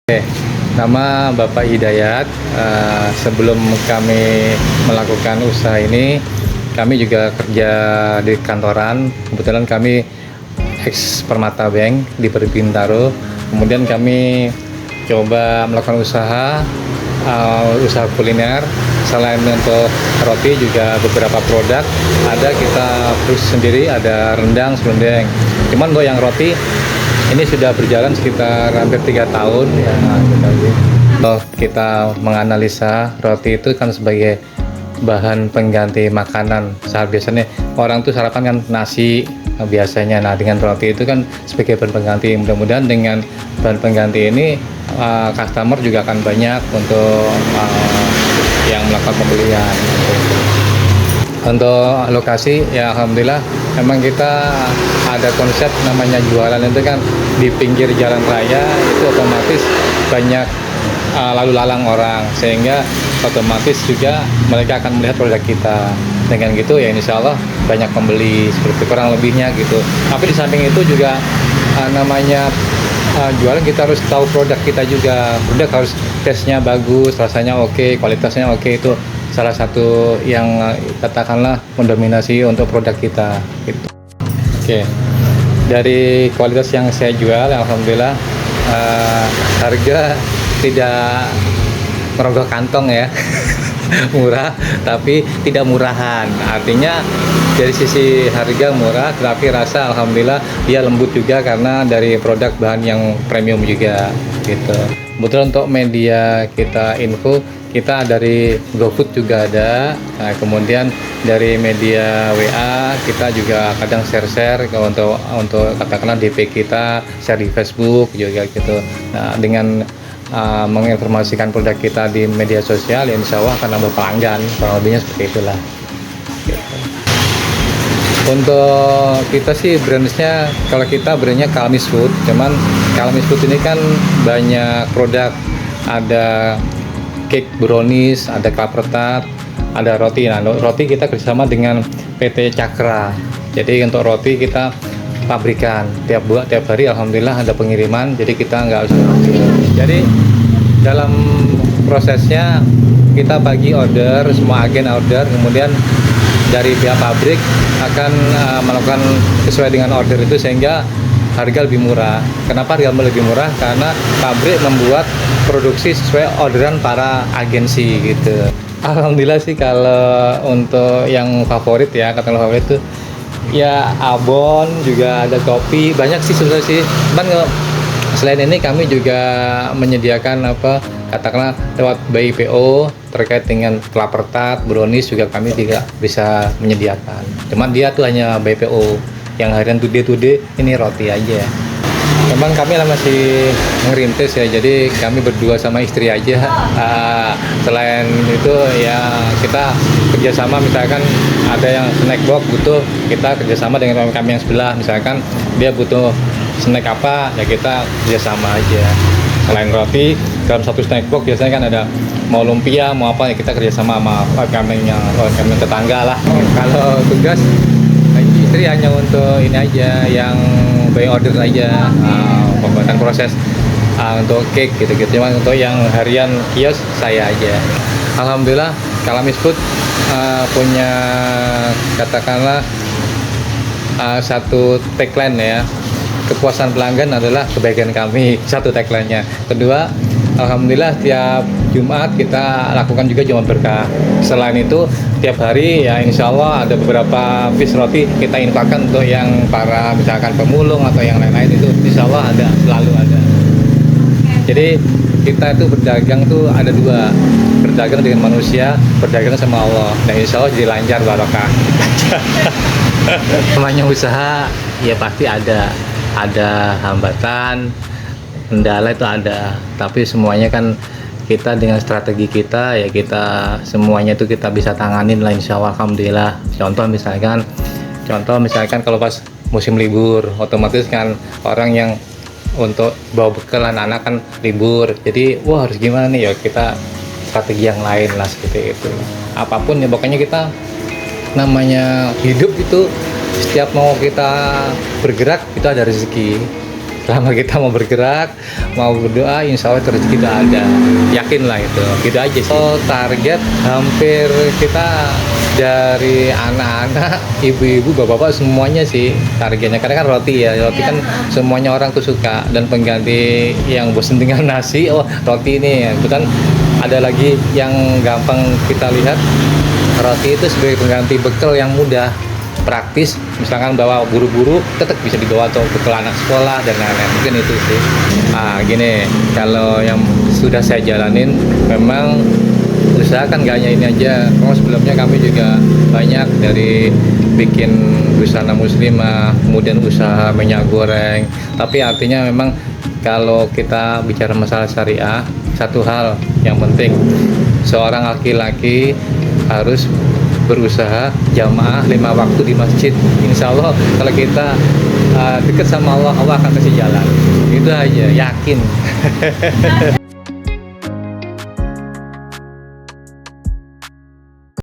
Oke, nama Bapak Hidayat. Sebelum kami melakukan usaha ini, kami juga kerja di kantoran. Kebetulan kami ex Permata Bank di Bintaro. Kemudian kami coba melakukan usaha kuliner. Selain untuk roti, juga beberapa produk ada kita produksi sendiri, ada rendang, serundeng. Cuman untuk yang roti ini sudah berjalan sekitar hampir 3 tahun ya. Kalau kita menganalisa roti itu kan sebagai bahan pengganti makanan. Saat biasanya orang tuh sarapan kan nasi biasanya. Nah, dengan roti itu kan sebagai bahan pengganti. Mudah-mudahan dengan bahan pengganti ini customer juga akan banyak untuk yang melakukan pembelian. Untuk lokasi ya alhamdulillah memang kita ada konsep namanya jualan itu kan di pinggir jalan raya, itu otomatis banyak lalu lalang orang, sehingga otomatis juga mereka akan melihat produk kita. Dengan gitu ya insya Allah banyak pembeli, seperti kurang lebihnya gitu. Tapi di samping itu juga namanya jualan, kita harus tahu produk kita juga. Produk harus tesnya bagus, rasanya oke, kualitasnya oke. Itu salah satu yang katakanlah mendominasi untuk produk kita gitu. Oke, dari kualitas yang saya jual alhamdulillah harga tidak merogoh kantong ya. Murah tapi tidak murahan, artinya dari sisi harga murah tapi rasa alhamdulillah dia lembut juga karena dari produk bahan yang premium juga gitu. Kebetulan untuk media kita info, kita dari GoFood juga ada. Nah, kemudian dari media WA kita juga kadang share untuk katakanlah DP kita share di Facebook juga gitu. Nah, dengan menginformasikan produk kita di media sosial ya insya Allah akan nambah pelanggan, kurang lebihnya seperti itulah gitu. Untuk kita sih brandnya, kalau kita brandnya Kalmis Food, cuman Kalmis Food ini kan banyak produk, ada cake brownies, ada klapertat, ada roti. Nah, roti kita kerjasama dengan PT Cakra, jadi untuk roti kita pabrikan tiap hari alhamdulillah ada pengiriman, jadi kita nggak usah. Jadi dalam prosesnya kita bagi order, semua agen order, kemudian dari pihak pabrik akan melakukan sesuai dengan order itu sehingga harga lebih murah. Kenapa harga lebih murah? Karena pabrik membuat produksi sesuai orderan para agensi gitu. Alhamdulillah sih kalau untuk yang favorit ya, katakanlah favorit itu ya abon, juga ada kopi, banyak sih sebenarnya sih. Cuman selain ini kami juga menyediakan katakanlah lewat BIPO terkait dengan klapertat, brownies juga kami juga bisa menyediakan. Cuman dia tuh hanya BIPO, yang harian today ini roti aja. Memang kami masih ngerintis ya, jadi kami berdua sama istri aja. Selain itu ya kita kerjasama, misalkan ada yang snack box butuh, kita kerjasama dengan kami yang sebelah, misalkan dia butuh snack apa ya kita kerjasama aja. Selain roti, dalam satu snack box biasanya kan ada mau lumpia mau apa ya kita kerjasama sama kami yang tetangga lah. Kalau tugas istri hanya untuk ini aja, yang by order aja, pembuatan proses untuk cake gitu-gitu. Cuma untuk yang harian kios saya aja. Alhamdulillah Kalmis Food punya katakanlah satu tagline ya, kepuasan pelanggan adalah kebaikan kami, satu tagline-nya. Kedua, alhamdulillah tiap Jumat kita lakukan juga Jumat Berkah. Selain itu tiap hari ya insya Allah ada beberapa piece roti kita infakkan untuk yang para misalkan pemulung atau yang lain-lain, itu insya Allah ada, selalu ada. Jadi kita itu berdagang tuh ada dua, berdagang dengan manusia, berdagang sama Allah. Nah insya Allah jadi lancar, barokah. Namanya usaha ya pasti ada hambatan, kendala itu ada, tapi semuanya kan kita dengan strategi kita ya kita semuanya itu kita bisa tanganin lah insya Allah, alhamdulillah. Contoh misalkan kalau pas musim libur otomatis kan orang yang untuk bawa bekal anak-anak kan libur, jadi wah harus gimana nih ya, kita strategi yang lain lah seperti itu. Apapun ya pokoknya kita namanya hidup itu setiap mau kita bergerak itu ada rezeki. selama kita mau bergerak, mau berdoa, insya Allah rezeki kita ada, yakin lah itu, gitu aja sih. So, target hampir kita dari anak-anak, ibu-ibu, bapak-bapak semuanya sih targetnya, karena kan roti ya, roti kan semuanya orang tuh suka, dan pengganti yang bosen dengan nasi, oh roti ini, itu kan ada lagi yang gampang kita lihat, roti itu sebagai pengganti bekal yang mudah, praktis, misalkan bawa buru-buru tetap bisa dibawa atau bekal anak sekolah dan lain-lain, mungkin itu sih. Gini, kalau yang sudah saya jalanin memang usahakan gak hanya ini aja, kalau sebelumnya kami juga banyak dari bikin busana muslimah, kemudian usaha minyak goreng, tapi artinya memang kalau kita bicara masalah syariah, satu hal yang penting, seorang laki-laki harus berusaha jamaah 5 waktu di masjid. Insya Allah kalau kita dekat sama Allah, Allah akan kasih jalan. Itu aja, yakin.